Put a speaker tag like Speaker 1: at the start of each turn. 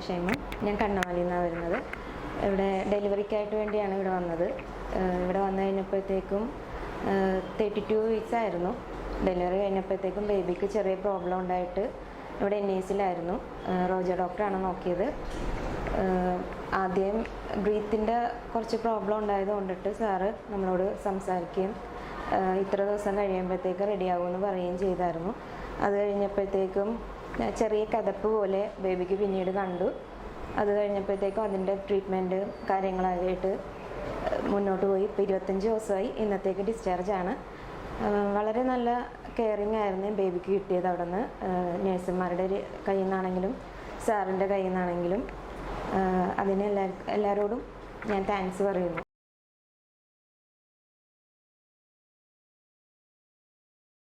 Speaker 1: ഷൈമ. ഞാൻ കണ്ണമാലിയിൽ നിന്നാണ് വരുന്നത്. ഇവിടെ ഡെലിവറിക്കായിട്ട് വേണ്ടിയാണ് ഇവിടെ വന്നത്. ഇവിടെ വന്നു കഴിഞ്ഞപ്പോഴത്തേക്കും 32 വീക്സ് ആയിരുന്നു. ഡെലിവറി കഴിഞ്ഞപ്പോഴത്തേക്കും ബേബിക്ക് ചെറിയ പ്രോബ്ലം ഉണ്ടായിട്ട് ഇവിടെ NACലായിരുന്നു. റോജ ഡോക്ടറാണ് നോക്കിയത്. ആദ്യം ബ്രീത്തിൻ്റെ കുറച്ച് പ്രോബ്ലം ഉണ്ടായത് കൊണ്ടിട്ട് സാറ് നമ്മളോട് സംസാരിക്കുകയും ഇത്ര ദിവസം കഴിയുമ്പോഴത്തേക്ക് റെഡിയാകുമെന്ന് പറയുകയും ചെയ്തായിരുന്നു. അത് കഴിഞ്ഞപ്പോഴത്തേക്കും ചെറിയ കതപ്പ് പോലെ ബേബിക്ക് പിന്നീട് കണ്ടു. അത് കഴിഞ്ഞപ്പോഴത്തേക്കും അതിൻ്റെ ട്രീറ്റ്മെൻറ്റ് കാര്യങ്ങളായിട്ട് മുന്നോട്ട് പോയി. ഇപ്പോൾ 25 ദിവസമായി. ഇന്നത്തേക്ക് ഡിസ്ചാർജാണ്. വളരെ നല്ല കെയറിങ് ആയിരുന്നു ബേബിക്ക് കിട്ടിയത് അവിടെ നിന്ന്. നേഴ്സുമാരുടെ കയ്യിൽ നിന്നാണെങ്കിലും സാറിൻ്റെ കയ്യിൽ നിന്നാണെങ്കിലും അതിന് എല്ലാവരോടും ഞാൻ താങ്ക്സ് പറയുന്നു.